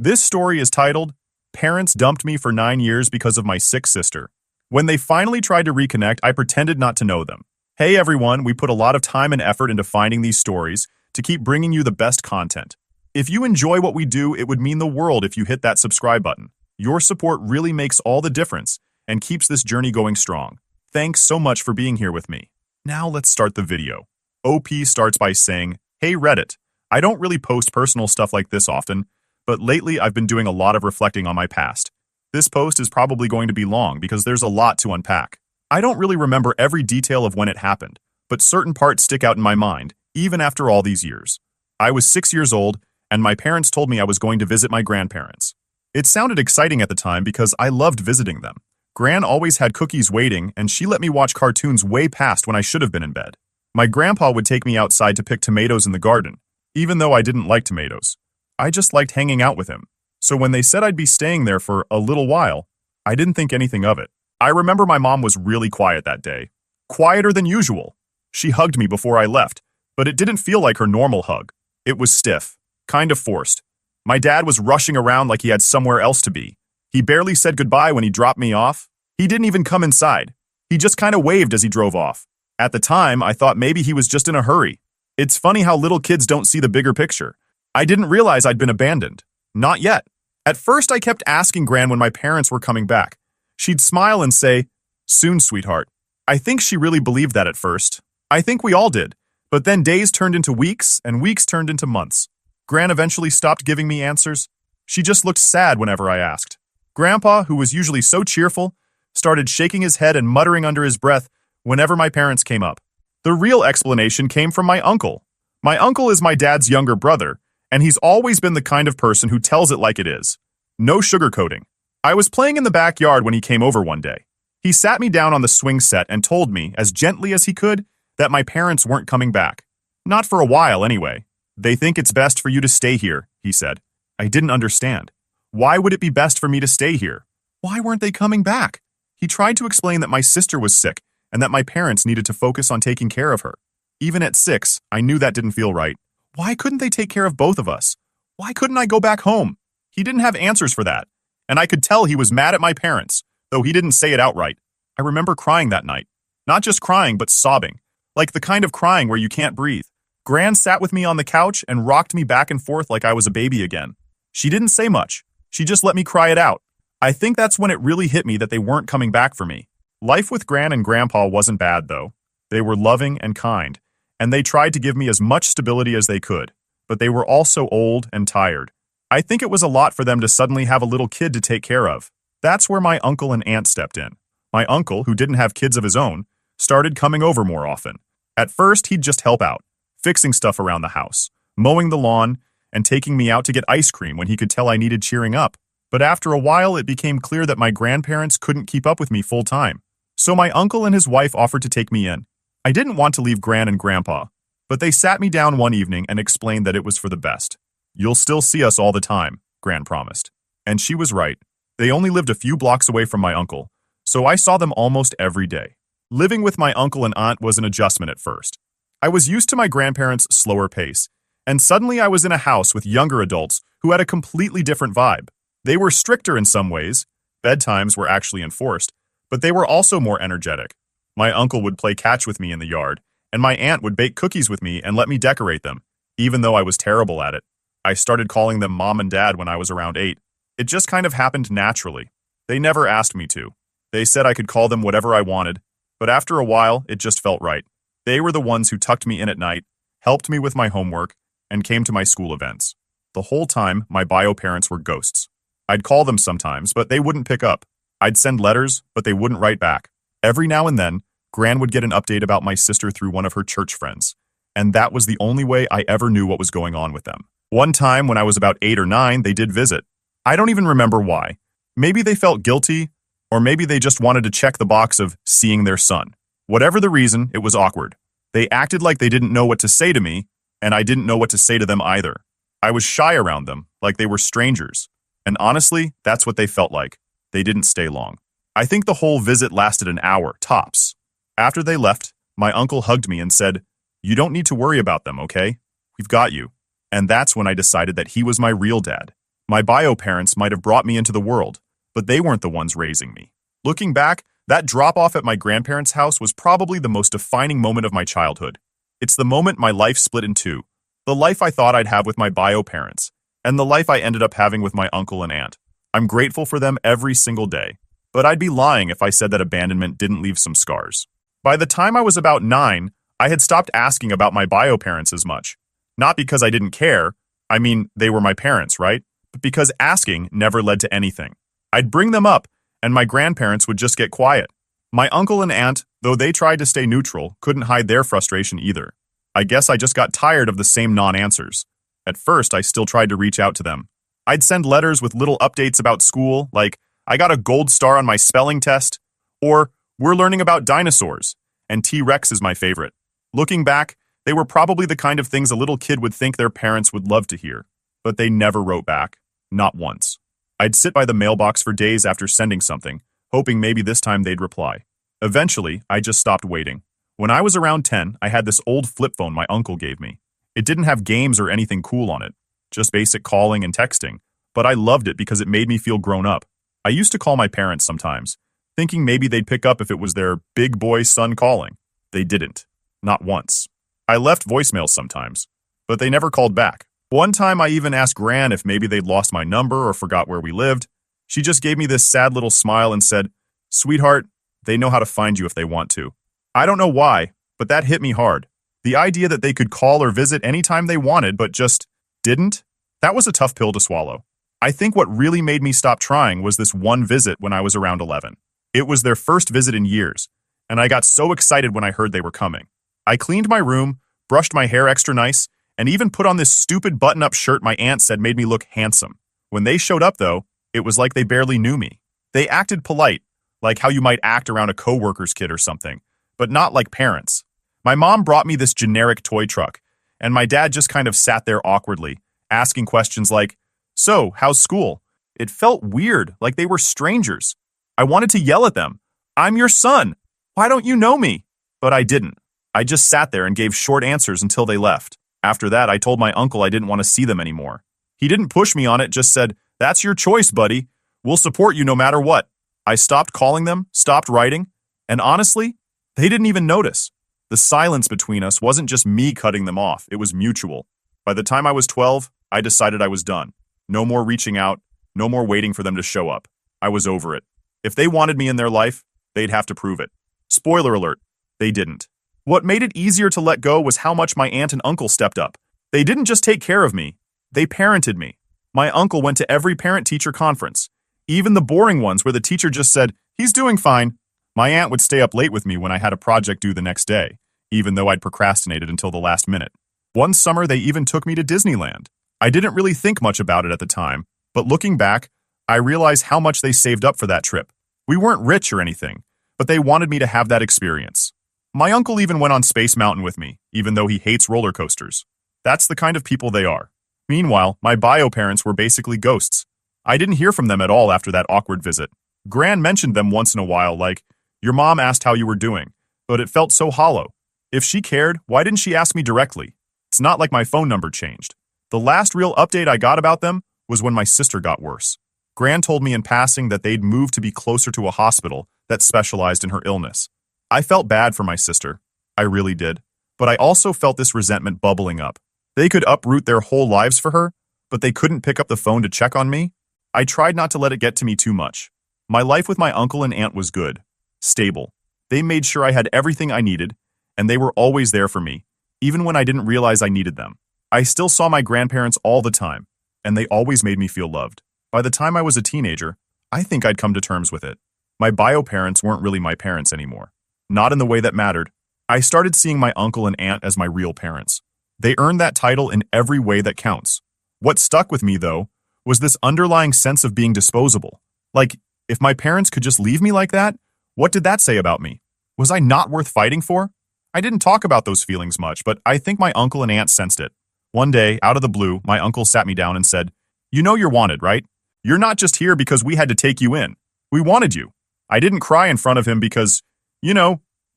This story is titled, Parents Dumped Me for 9 Years Because of My Sick Sister. When they finally tried to reconnect, I pretended not to know them. Hey everyone, we put a lot of time and effort into finding these stories to keep bringing you the best content. If you enjoy what we do, it would mean the world if you hit that subscribe button. Your support really makes all the difference and keeps this journey going strong. Thanks so much for being here with me. Now let's start the video. OP starts by saying, Hey Reddit, I don't really post personal stuff like this often, but lately I've been doing a lot of reflecting on my past. This post is probably going to be long because there's a lot to unpack. I don't really remember every detail of when it happened, but certain parts stick out in my mind, even after all these years. I was 6 years old, and my parents told me I was going to visit my grandparents. It sounded exciting at the time because I loved visiting them. Gran always had cookies waiting, and she let me watch cartoons way past when I should have been in bed. My grandpa would take me outside to pick tomatoes in the garden, even though I didn't like tomatoes. I just liked hanging out with him. So when they said I'd be staying there for a little while, I didn't think anything of it. I remember my mom was really quiet that day. Quieter than usual. She hugged me before I left, but it didn't feel like her normal hug. It was stiff, kind of forced. My dad was rushing around like he had somewhere else to be. He barely said goodbye when he dropped me off. He didn't even come inside. He just kind of waved as he drove off. At the time, I thought maybe he was just in a hurry. It's funny how little kids don't see the bigger picture. I didn't realize I'd been abandoned. Not yet. At first, I kept asking Gran when my parents were coming back. She'd smile and say, Soon, sweetheart. I think she really believed that at first. I think we all did. But then days turned into weeks, and weeks turned into months. Gran eventually stopped giving me answers. She just looked sad whenever I asked. Grandpa, who was usually so cheerful, started shaking his head and muttering under his breath whenever my parents came up. The real explanation came from my uncle. My uncle is my dad's younger brother, and he's always been the kind of person who tells it like it is. No sugarcoating. I was playing in the backyard when he came over one day. He sat me down on the swing set and told me, as gently as he could, that my parents weren't coming back. Not for a while, anyway. They think it's best for you to stay here, he said. I didn't understand. Why would it be best for me to stay here? Why weren't they coming back? He tried to explain that my sister was sick and that my parents needed to focus on taking care of her. Even at 6, I knew that didn't feel right. Why couldn't they take care of both of us? Why couldn't I go back home? He didn't have answers for that, and I could tell he was mad at my parents, though he didn't say it outright. I remember crying that night. Not just crying, but sobbing. Like the kind of crying where you can't breathe. Gran sat with me on the couch and rocked me back and forth like I was a baby again. She didn't say much. She just let me cry it out. I think that's when it really hit me that they weren't coming back for me. Life with Gran and Grandpa wasn't bad, though. They were loving and kind, and they tried to give me as much stability as they could, but they were also old and tired. I think it was a lot for them to suddenly have a little kid to take care of. That's where my uncle and aunt stepped in. My uncle, who didn't have kids of his own, started coming over more often. At first, he'd just help out, fixing stuff around the house, mowing the lawn, and taking me out to get ice cream when he could tell I needed cheering up. But after a while, it became clear that my grandparents couldn't keep up with me full time. So my uncle and his wife offered to take me in. I didn't want to leave Gran and Grandpa, but they sat me down one evening and explained that it was for the best. You'll still see us all the time, Gran promised. And she was right. They only lived a few blocks away from my uncle, so I saw them almost every day. Living with my uncle and aunt was an adjustment at first. I was used to my grandparents' slower pace, and suddenly I was in a house with younger adults who had a completely different vibe. They were stricter in some ways. Bedtimes were actually enforced, but they were also more energetic. My uncle would play catch with me in the yard, and my aunt would bake cookies with me and let me decorate them, even though I was terrible at it. I started calling them Mom and Dad when I was around 8. It just kind of happened naturally. They never asked me to. They said I could call them whatever I wanted, but after a while, it just felt right. They were the ones who tucked me in at night, helped me with my homework, and came to my school events. The whole time, my bio parents were ghosts. I'd call them sometimes, but they wouldn't pick up. I'd send letters, but they wouldn't write back. Every now and then, Gran would get an update about my sister through one of her church friends, and that was the only way I ever knew what was going on with them. One time, when I was about 8 or 9, they did visit. I don't even remember why. Maybe they felt guilty, or maybe they just wanted to check the box of seeing their son. Whatever the reason, it was awkward. They acted like they didn't know what to say to me, and I didn't know what to say to them either. I was shy around them, like they were strangers. And honestly, that's what they felt like. They didn't stay long. I think the whole visit lasted an hour, tops. After they left, my uncle hugged me and said, You don't need to worry about them, okay? We've got you. And that's when I decided that he was my real dad. My bio parents might have brought me into the world, but they weren't the ones raising me. Looking back, that drop-off at my grandparents' house was probably the most defining moment of my childhood. It's the moment my life split in two. The life I thought I'd have with my bio parents, and the life I ended up having with my uncle and aunt. I'm grateful for them every single day, but I'd be lying if I said that abandonment didn't leave some scars. By the time I was about 9, I had stopped asking about my bio parents as much. Not because I didn't care, I mean, they were my parents, right? But because asking never led to anything. I'd bring them up, and my grandparents would just get quiet. My uncle and aunt, though they tried to stay neutral, couldn't hide their frustration either. I guess I just got tired of the same non-answers. At first, I still tried to reach out to them. I'd send letters with little updates about school, like, I got a gold star on my spelling test, or, we're learning about dinosaurs, and T-Rex is my favorite. Looking back, they were probably the kind of things a little kid would think their parents would love to hear, but they never wrote back. Not once. I'd sit by the mailbox for days after sending something, hoping maybe this time they'd reply. Eventually, I just stopped waiting. When I was around 10, I had this old flip phone my uncle gave me. It didn't have games or anything cool on it, just basic calling and texting, but I loved it because it made me feel grown up. I used to call my parents sometimes, thinking maybe they'd pick up if it was their big boy son calling. They didn't. Not once. I left voicemails sometimes, but they never called back. One time I even asked Gran if maybe they'd lost my number or forgot where we lived. She just gave me this sad little smile and said, "Sweetheart, they know how to find you if they want to." I don't know why, but that hit me hard. The idea that they could call or visit anytime they wanted but just didn't, that was a tough pill to swallow. I think what really made me stop trying was this one visit when I was around 11. It was their first visit in years, and I got so excited when I heard they were coming. I cleaned my room, brushed my hair extra nice, and even put on this stupid button-up shirt my aunt said made me look handsome. When they showed up, though, it was like they barely knew me. They acted polite, like how you might act around a coworker's kid or something, but not like parents. My mom brought me this generic toy truck, and my dad just kind of sat there awkwardly, asking questions like, "So, how's school?" It felt weird, like they were strangers. I wanted to yell at them. "I'm your son. Why don't you know me?" But I didn't. I just sat there and gave short answers until they left. After that, I told my uncle I didn't want to see them anymore. He didn't push me on it, just said, "That's your choice, buddy. We'll support you no matter what." I stopped calling them, stopped writing, and honestly, they didn't even notice. The silence between us wasn't just me cutting them off, it was mutual. By the time I was 12, I decided I was done. No more reaching out, no more waiting for them to show up. I was over it. If they wanted me in their life, they'd have to prove it. Spoiler alert, they didn't. What made it easier to let go was how much my aunt and uncle stepped up. They didn't just take care of me, they parented me. My uncle went to every parent-teacher conference, even the boring ones where the teacher just said, "He's doing fine." My aunt would stay up late with me when I had a project due the next day, even though I'd procrastinated until the last minute. One summer, they even took me to Disneyland. I didn't really think much about it at the time, but looking back, I realized how much they saved up for that trip. We weren't rich or anything, but they wanted me to have that experience. My uncle even went on Space Mountain with me, even though he hates roller coasters. That's the kind of people they are. Meanwhile, my bio parents were basically ghosts. I didn't hear from them at all after that awkward visit. Gran mentioned them once in a while, like, "Your mom asked how you were doing," but it felt so hollow. If she cared, why didn't she ask me directly? It's not like my phone number changed. The last real update I got about them was when my sister got worse. Gran told me in passing that they'd moved to be closer to a hospital that specialized in her illness. I felt bad for my sister. I really did. But I also felt this resentment bubbling up. They could uproot their whole lives for her, but they couldn't pick up the phone to check on me? I tried not to let it get to me too much. My life with my uncle and aunt was good, stable. They made sure I had everything I needed, and they were always there for me, even when I didn't realize I needed them. I still saw my grandparents all the time, and they always made me feel loved. By the time I was a teenager, I think I'd come to terms with it. My bio parents weren't really my parents anymore. Not in the way that mattered. I started seeing my uncle and aunt as my real parents. They earned that title in every way that counts. What stuck with me, though, was this underlying sense of being disposable. Like, if my parents could just leave me like that, what did that say about me? Was I not worth fighting for? I didn't talk about those feelings much, but I think my uncle and aunt sensed it. One day, out of the blue, my uncle sat me down and said, "You know you're wanted, right? You're not just here because we had to take you in. We wanted you." I didn't cry in front of him because,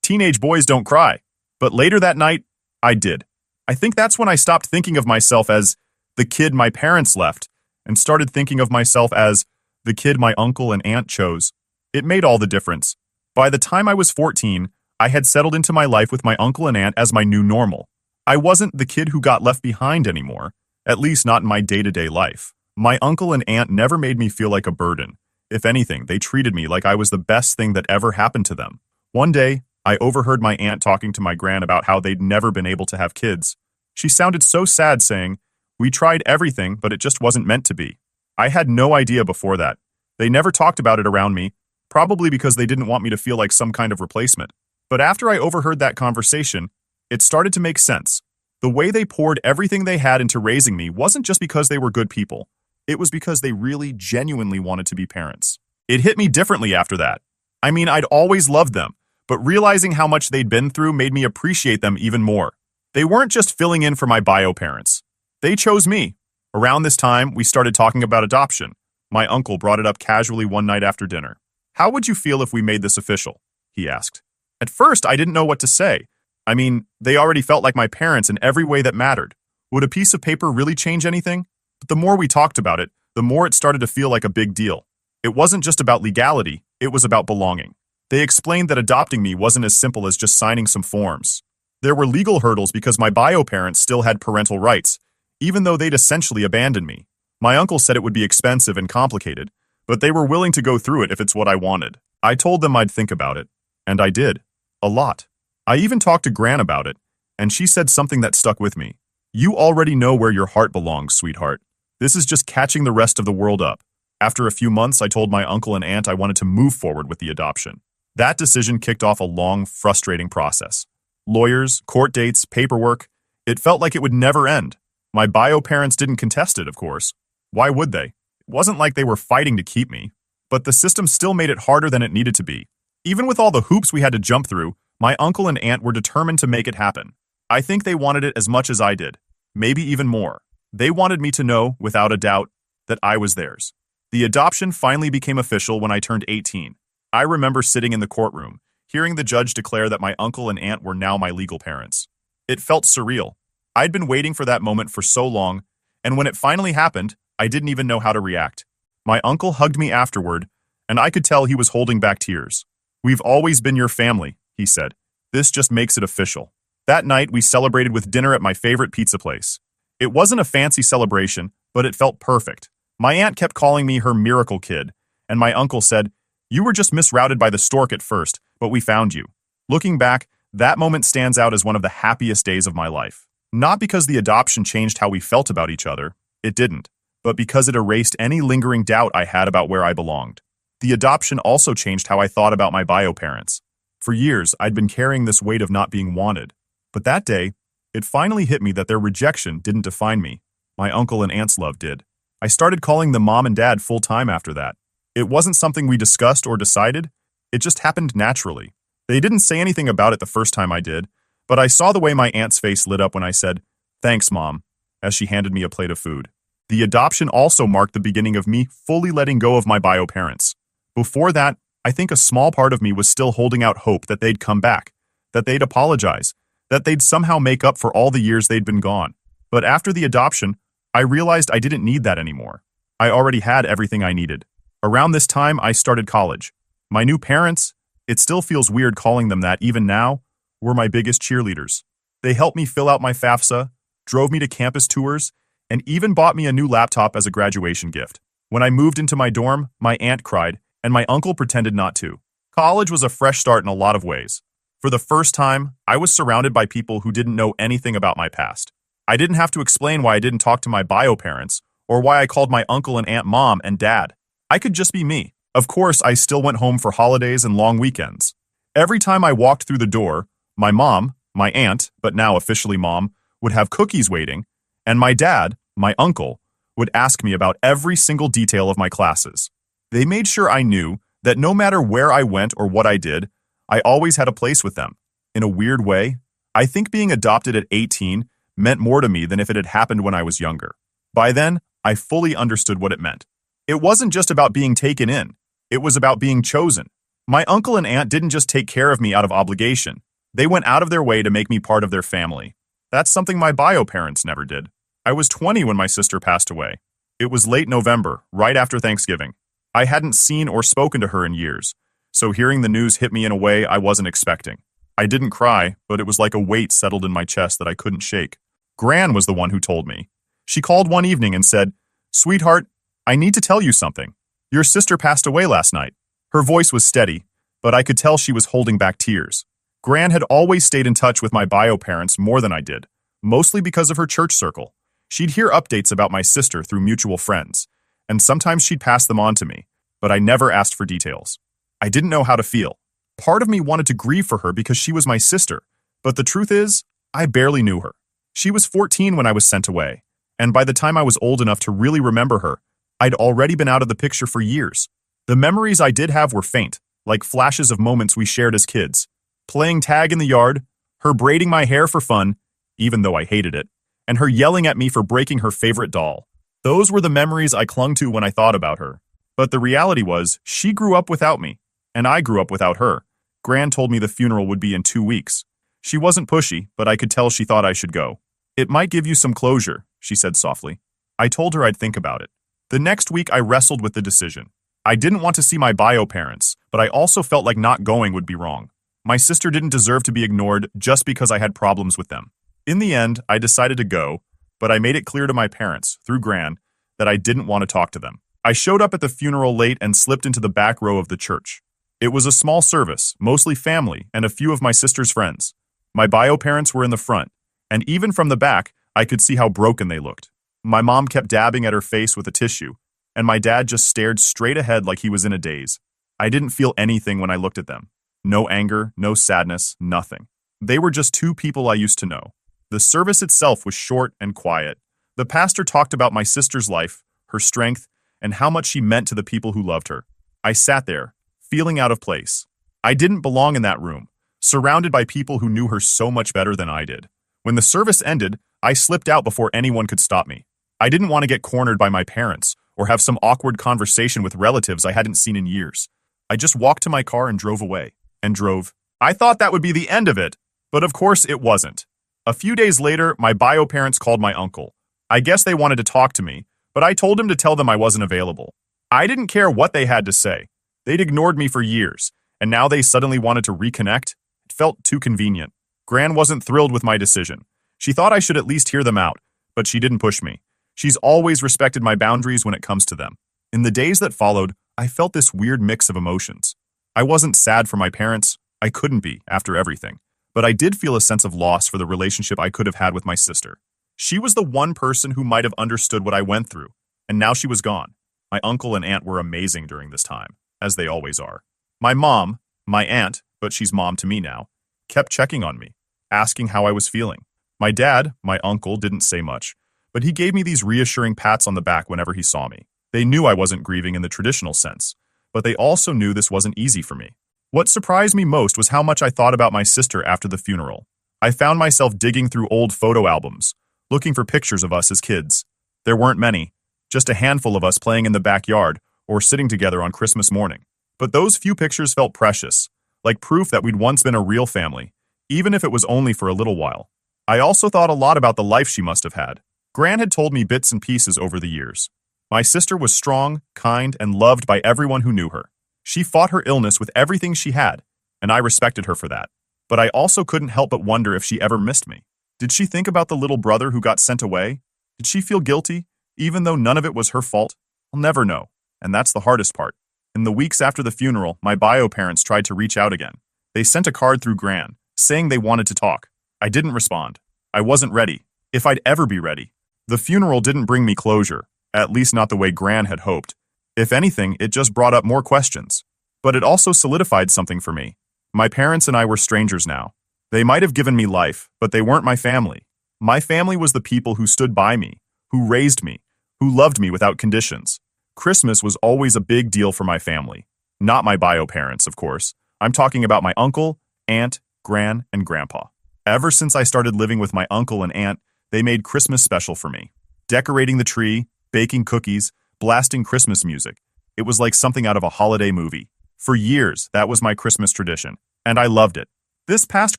teenage boys don't cry. But later that night, I did. I think that's when I stopped thinking of myself as the kid my parents left and started thinking of myself as the kid my uncle and aunt chose. It made all the difference. By the time I was 14, I had settled into my life with my uncle and aunt as my new normal. I wasn't the kid who got left behind anymore, at least not in my day-to-day life. My uncle and aunt never made me feel like a burden. If anything, they treated me like I was the best thing that ever happened to them. One day, I overheard my aunt talking to my gran about how they'd never been able to have kids. She sounded so sad, saying, "We tried everything, but it just wasn't meant to be." I had no idea before that. They never talked about it around me, probably because they didn't want me to feel like some kind of replacement. But after I overheard that conversation, it started to make sense. The way they poured everything they had into raising me wasn't just because they were good people. It was because they really genuinely wanted to be parents. It hit me differently after that. I mean, I'd always loved them, but realizing how much they'd been through made me appreciate them even more. They weren't just filling in for my bio parents. They chose me. Around this time, we started talking about adoption. My uncle brought it up casually one night after dinner. "How would you feel if we made this official?" he asked. At first, I didn't know what to say. I mean, they already felt like my parents in every way that mattered. Would a piece of paper really change anything? But the more we talked about it, the more it started to feel like a big deal. It wasn't just about legality, it was about belonging. They explained that adopting me wasn't as simple as just signing some forms. There were legal hurdles because my bio parents still had parental rights, even though they'd essentially abandoned me. My uncle said it would be expensive and complicated, but they were willing to go through it if it's what I wanted. I told them I'd think about it, and I did. A lot. I even talked to Gran about it, and she said something that stuck with me. "You already know where your heart belongs, sweetheart. This is just catching the rest of the world up." After a few months, I told my uncle and aunt I wanted to move forward with the adoption. That decision kicked off a long, frustrating process. Lawyers, court dates, paperwork. It felt like it would never end. My bio parents didn't contest it, of course. Why would they? It wasn't like they were fighting to keep me. But the system still made it harder than it needed to be. Even with all the hoops we had to jump through, my uncle and aunt were determined to make it happen. I think they wanted it as much as I did, maybe even more. They wanted me to know, without a doubt, that I was theirs. The adoption finally became official when I turned 18. I remember sitting in the courtroom, hearing the judge declare that my uncle and aunt were now my legal parents. It felt surreal. I'd been waiting for that moment for so long, and when it finally happened, I didn't even know how to react. My uncle hugged me afterward, and I could tell he was holding back tears. "We've always been your family," he said. "This just makes it official." That night, we celebrated with dinner at my favorite pizza place. It wasn't a fancy celebration, but it felt perfect. My aunt kept calling me her miracle kid, and my uncle said, "You were just misrouted by the stork at first, but we found you." Looking back, that moment stands out as one of the happiest days of my life. Not because the adoption changed how we felt about each other, it didn't, but because it erased any lingering doubt I had about where I belonged. The adoption also changed how I thought about my bio parents. For years, I'd been carrying this weight of not being wanted. But that day, it finally hit me that their rejection didn't define me. My uncle and aunt's love did. I started calling them mom and dad full-time after that. It wasn't something we discussed or decided. It just happened naturally. They didn't say anything about it the first time I did, but I saw the way my aunt's face lit up when I said, "Thanks, Mom," as she handed me a plate of food. The adoption also marked the beginning of me fully letting go of my bio parents. Before that, I think a small part of me was still holding out hope that they'd come back, that they'd apologize, that they'd somehow make up for all the years they'd been gone. But after the adoption, I realized I didn't need that anymore. I already had everything I needed. Around this time, I started college. My new parents, it still feels weird calling them that even now, were my biggest cheerleaders. They helped me fill out my FAFSA, drove me to campus tours, and even bought me a new laptop as a graduation gift. When I moved into my dorm, my aunt cried, and my uncle pretended not to. College was a fresh start in a lot of ways. For the first time, I was surrounded by people who didn't know anything about my past. I didn't have to explain why I didn't talk to my bio parents, or why I called my uncle and aunt mom and dad. I could just be me. Of course, I still went home for holidays and long weekends. Every time I walked through the door, my mom, my aunt, but now officially mom, would have cookies waiting, and my dad, my uncle, would ask me about every single detail of my classes. They made sure I knew that no matter where I went or what I did, I always had a place with them. In a weird way, I think being adopted at 18 meant more to me than if it had happened when I was younger. By then, I fully understood what it meant. It wasn't just about being taken in. It was about being chosen. My uncle and aunt didn't just take care of me out of obligation. They went out of their way to make me part of their family. That's something my bio parents never did. I was 20 when my sister passed away. It was late November, right after Thanksgiving. I hadn't seen or spoken to her in years, so hearing the news hit me in a way I wasn't expecting. I didn't cry, but it was like a weight settled in my chest that I couldn't shake. Gran was the one who told me. She called one evening and said, "Sweetheart, I need to tell you something. Your sister passed away last night." Her voice was steady, but I could tell she was holding back tears. Gran had always stayed in touch with my bio parents more than I did, mostly because of her church circle. She'd hear updates about my sister through mutual friends, and sometimes she'd pass them on to me, but I never asked for details. I didn't know how to feel. Part of me wanted to grieve for her because she was my sister, but the truth is, I barely knew her. She was 14 when I was sent away, and by the time I was old enough to really remember her, I'd already been out of the picture for years. The memories I did have were faint, like flashes of moments we shared as kids. Playing tag in the yard, her braiding my hair for fun, even though I hated it, and her yelling at me for breaking her favorite doll. Those were the memories I clung to when I thought about her. But the reality was, she grew up without me, and I grew up without her. Gran told me the funeral would be in 2 weeks. She wasn't pushy, but I could tell she thought I should go. "It might give you some closure," she said softly. I told her I'd think about it. The next week I wrestled with the decision. I didn't want to see my bio parents, but I also felt like not going would be wrong. My sister didn't deserve to be ignored just because I had problems with them. In the end, I decided to go, but I made it clear to my parents, through Gran, that I didn't want to talk to them. I showed up at the funeral late and slipped into the back row of the church. It was a small service, mostly family and a few of my sister's friends. My bio parents were in the front, and even from the back, I could see how broken they looked. My mom kept dabbing at her face with a tissue, and my dad just stared straight ahead like he was in a daze. I didn't feel anything when I looked at them. No anger, no sadness, nothing. They were just two people I used to know. The service itself was short and quiet. The pastor talked about my sister's life, her strength, and how much she meant to the people who loved her. I sat there, feeling out of place. I didn't belong in that room, surrounded by people who knew her so much better than I did. When the service ended, I slipped out before anyone could stop me. I didn't want to get cornered by my parents or have some awkward conversation with relatives I hadn't seen in years. I just walked to my car and drove away. And drove. I thought that would be the end of it, but of course it wasn't. A few days later, my bio parents called my uncle. I guess they wanted to talk to me, but I told him to tell them I wasn't available. I didn't care what they had to say. They'd ignored me for years, and now they suddenly wanted to reconnect? It felt too convenient. Gran wasn't thrilled with my decision. She thought I should at least hear them out, but she didn't push me. She's always respected my boundaries when it comes to them. In the days that followed, I felt this weird mix of emotions. I wasn't sad for my parents. I couldn't be, after everything. But I did feel a sense of loss for the relationship I could have had with my sister. She was the one person who might have understood what I went through, and now she was gone. My uncle and aunt were amazing during this time, as they always are. My mom, my aunt, but she's mom to me now, kept checking on me, asking how I was feeling. My dad, my uncle, didn't say much, but he gave me these reassuring pats on the back whenever he saw me. They knew I wasn't grieving in the traditional sense, but they also knew this wasn't easy for me. What surprised me most was how much I thought about my sister after the funeral. I found myself digging through old photo albums, looking for pictures of us as kids. There weren't many, just a handful of us playing in the backyard or sitting together on Christmas morning. But those few pictures felt precious, like proof that we'd once been a real family, even if it was only for a little while. I also thought a lot about the life she must have had. Gran had told me bits and pieces over the years. My sister was strong, kind, and loved by everyone who knew her. She fought her illness with everything she had, and I respected her for that. But I also couldn't help but wonder if she ever missed me. Did she think about the little brother who got sent away? Did she feel guilty, even though none of it was her fault? I'll never know, and that's the hardest part. In the weeks after the funeral, my bio parents tried to reach out again. They sent a card through Gran, saying they wanted to talk. I didn't respond. I wasn't ready, if I'd ever be ready. The funeral didn't bring me closure. At least not the way Gran had hoped. If anything, it just brought up more questions. But it also solidified something for me. My parents and I were strangers now. They might have given me life, but they weren't my family. My family was the people who stood by me, who raised me, who loved me without conditions. Christmas was always a big deal for my family. Not my bio parents, of course. I'm talking about my uncle, aunt, gran, and grandpa. Ever since I started living with my uncle and aunt, they made Christmas special for me. Decorating the tree, baking cookies, blasting Christmas music. It was like something out of a holiday movie. For years, that was my Christmas tradition, and I loved it. This past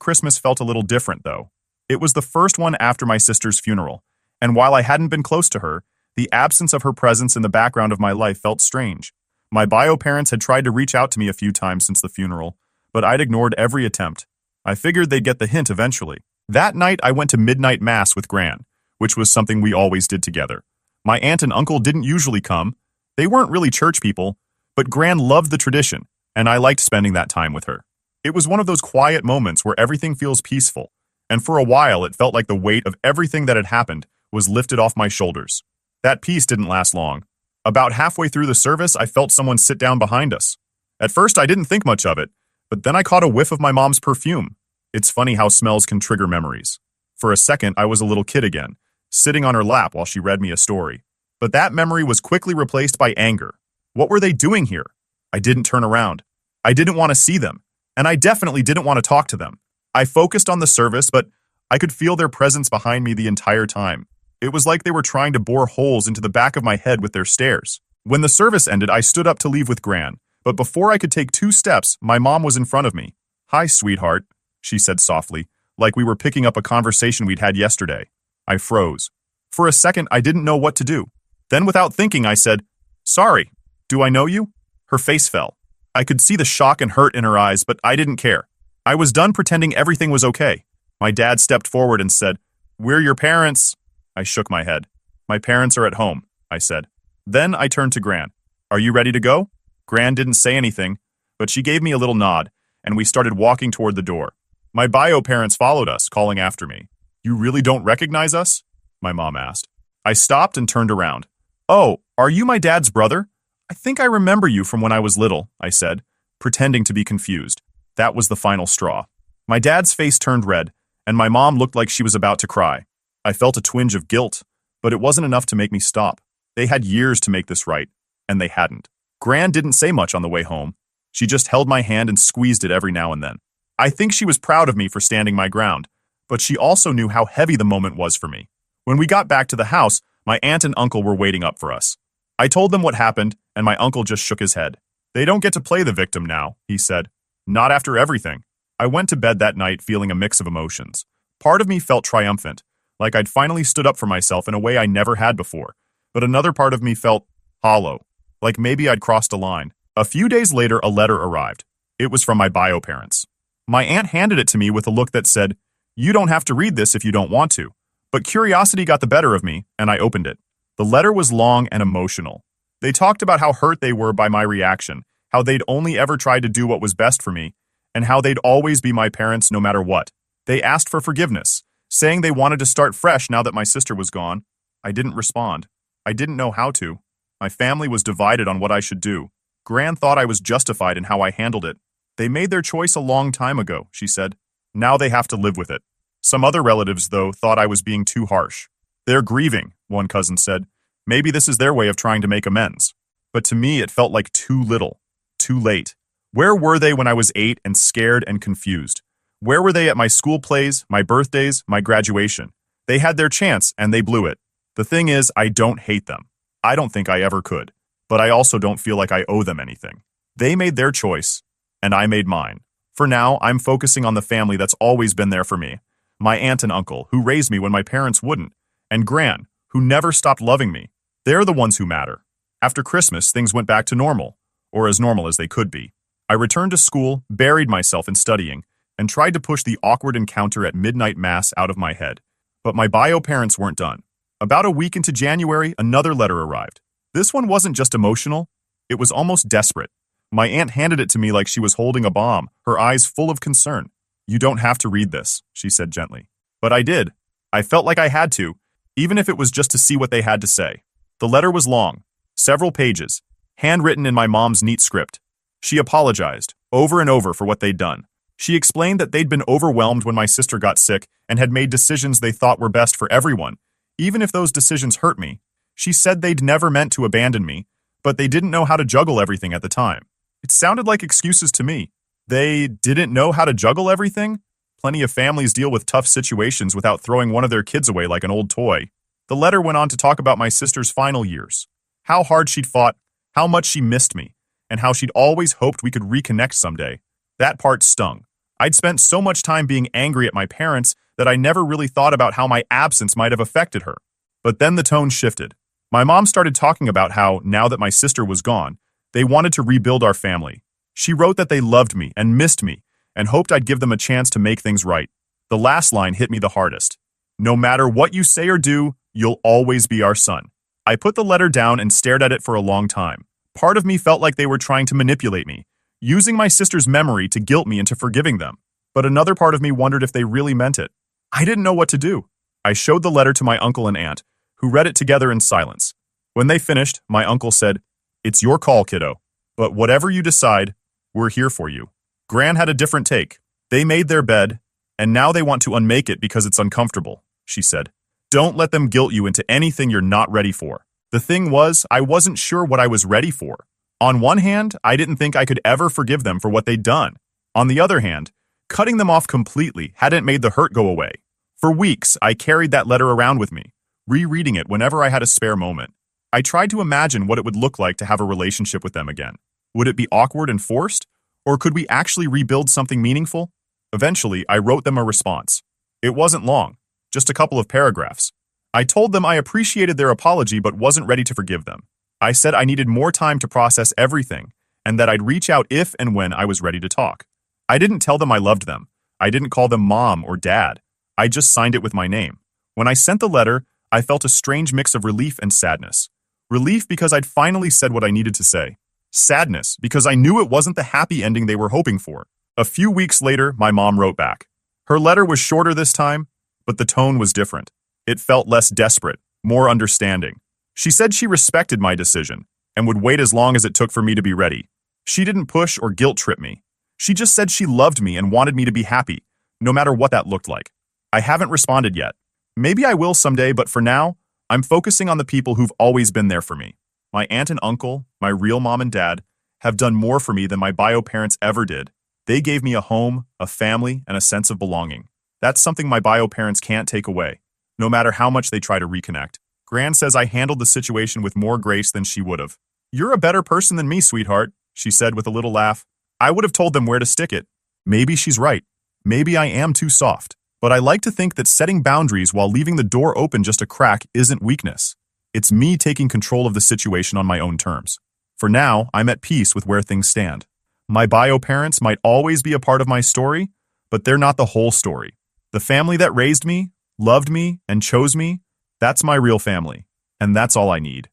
Christmas felt a little different, though. It was the first one after my sister's funeral, and while I hadn't been close to her, The absence of her presence in the background of my life felt strange. My bio parents had tried to reach out to me a few times since the funeral, but I'd ignored every attempt. I figured they'd get the hint eventually. That night, I went to midnight mass with Gran, which was something we always did together. My aunt and uncle didn't usually come. They weren't really church people, but Gran loved the tradition, and I liked spending that time with her. It was one of those quiet moments where everything feels peaceful, and for a while it felt like the weight of everything that had happened was lifted off my shoulders. That peace didn't last long. About halfway through the service, I felt someone sit down behind us. At first, I didn't think much of it, but then I caught a whiff of my mom's perfume. It's funny how smells can trigger memories. For a second, I was a little kid again, sitting on her lap while she read me a story. But that memory was quickly replaced by anger. What were they doing here? I didn't turn around. I didn't want to see them, and I definitely didn't want to talk to them. I focused on the service, but I could feel their presence behind me the entire time. It was like they were trying to bore holes into the back of my head with their stares. When the service ended, I stood up to leave with Gran, but before I could take 2 steps, my mom was in front of me. "Hi, sweetheart," she said softly, like we were picking up a conversation we'd had yesterday. I froze. For a second, I didn't know what to do. Then without thinking, I said, "Sorry, do I know you?" Her face fell. I could see the shock and hurt in her eyes, but I didn't care. I was done pretending everything was okay. My dad stepped forward and said, "We're your parents." I shook my head. "My parents are at home," I said. Then I turned to Gran. "Are you ready to go?" Gran didn't say anything, but she gave me a little nod, and we started walking toward the door. My bio parents followed us, calling after me. "You really don't recognize us?" my mom asked. I stopped and turned around. "Oh, are you my dad's brother? I think I remember you from when I was little," I said, pretending to be confused. That was the final straw. My dad's face turned red, and my mom looked like she was about to cry. I felt a twinge of guilt, but it wasn't enough to make me stop. They had years to make this right, and they hadn't. Gran didn't say much on the way home. She just held my hand and squeezed it every now and then. I think she was proud of me for standing my ground, but she also knew how heavy the moment was for me. When we got back to the house, my aunt and uncle were waiting up for us. I told them what happened, and my uncle just shook his head. "They don't get to play the victim now," he said. "Not after everything." I went to bed that night feeling a mix of emotions. Part of me felt triumphant, like I'd finally stood up for myself in a way I never had before. But another part of me felt hollow, like maybe I'd crossed a line. A few days later, a letter arrived. It was from my bio parents. My aunt handed it to me with a look that said, "You don't have to read this if you don't want to." But curiosity got the better of me, and I opened it. The letter was long and emotional. They talked about how hurt they were by my reaction, how they'd only ever tried to do what was best for me, and how they'd always be my parents no matter what. They asked for forgiveness, saying they wanted to start fresh now that my sister was gone. I didn't respond. I didn't know how to. My family was divided on what I should do. Gran thought I was justified in how I handled it. "They made their choice a long time ago," she said. "Now they have to live with it." Some other relatives, though, thought I was being too harsh. "They're grieving," one cousin said. "Maybe this is their way of trying to make amends." But to me, it felt like too little, too late. Where were they when I was 8 and scared and confused? Where were they at my school plays, my birthdays, my graduation? They had their chance, and they blew it. The thing is, I don't hate them. I don't think I ever could. But I also don't feel like I owe them anything. They made their choice, and I made mine. For now, I'm focusing on the family that's always been there for me. My aunt and uncle, who raised me when my parents wouldn't, and Gran, who never stopped loving me. They're the ones who matter. After Christmas, things went back to normal, or as normal as they could be. I returned to school, buried myself in studying, and tried to push the awkward encounter at midnight mass out of my head. But my bio parents weren't done. About a week into January, another letter arrived. This one wasn't just emotional, it was almost desperate. My aunt handed it to me like she was holding a bomb, her eyes full of concern. "You don't have to read this," she said gently. But I did. I felt like I had to, even if it was just to see what they had to say. The letter was long, several pages, handwritten in my mom's neat script. She apologized, over and over, for what they'd done. She explained that they'd been overwhelmed when my sister got sick and had made decisions they thought were best for everyone, even if those decisions hurt me. She said they'd never meant to abandon me, but they didn't know how to juggle everything at the time. It sounded like excuses to me. They didn't know how to juggle everything? Plenty of families deal with tough situations without throwing one of their kids away like an old toy. The letter went on to talk about my sister's final years, how hard she'd fought, how much she missed me, and how she'd always hoped we could reconnect someday. That part stung. I'd spent so much time being angry at my parents that I never really thought about how my absence might have affected her. But then the tone shifted. My mom started talking about how, now that my sister was gone, they wanted to rebuild our family. She wrote that they loved me and missed me and hoped I'd give them a chance to make things right. The last line hit me the hardest. No matter what you say or do, you'll always be our son. I put the letter down and stared at it for a long time. Part of me felt like they were trying to manipulate me, using my sister's memory to guilt me into forgiving them. But another part of me wondered if they really meant it. I didn't know what to do. I showed the letter to my uncle and aunt, who read it together in silence. When they finished, my uncle said, "It's your call, kiddo. But whatever you decide, we're here for you." Gran had a different take. "They made their bed, and now they want to unmake it because it's uncomfortable," she said. "Don't let them guilt you into anything you're not ready for." The thing was, I wasn't sure what I was ready for. On one hand, I didn't think I could ever forgive them for what they'd done. On the other hand, cutting them off completely hadn't made the hurt go away. For weeks, I carried that letter around with me, rereading it whenever I had a spare moment. I tried to imagine what it would look like to have a relationship with them again. Would it be awkward and forced? Or could we actually rebuild something meaningful? Eventually, I wrote them a response. It wasn't long, just a couple of paragraphs. I told them I appreciated their apology but wasn't ready to forgive them. I said I needed more time to process everything, and that I'd reach out if and when I was ready to talk. I didn't tell them I loved them. I didn't call them mom or dad. I just signed it with my name. When I sent the letter, I felt a strange mix of relief and sadness. Relief because I'd finally said what I needed to say. Sadness because I knew it wasn't the happy ending they were hoping for. A few weeks later, my mom wrote back. Her letter was shorter this time, but the tone was different. It felt less desperate, more understanding. She said she respected my decision and would wait as long as it took for me to be ready. She didn't push or guilt trip me. She just said she loved me and wanted me to be happy, no matter what that looked like. I haven't responded yet. Maybe I will someday, but for now, I'm focusing on the people who've always been there for me. My aunt and uncle, my real mom and dad, have done more for me than my bio parents ever did. They gave me a home, a family, and a sense of belonging. That's something my bio parents can't take away, no matter how much they try to reconnect. Gran says I handled the situation with more grace than she would have. "You're a better person than me, sweetheart," she said with a little laugh. I would have told them where to stick it. Maybe she's right. Maybe I am too soft. But I like to think that setting boundaries while leaving the door open just a crack isn't weakness. It's me taking control of the situation on my own terms. For now, I'm at peace with where things stand. My bio parents might always be a part of my story, but they're not the whole story. The family that raised me, loved me, and chose me, that's my real family. And that's all I need.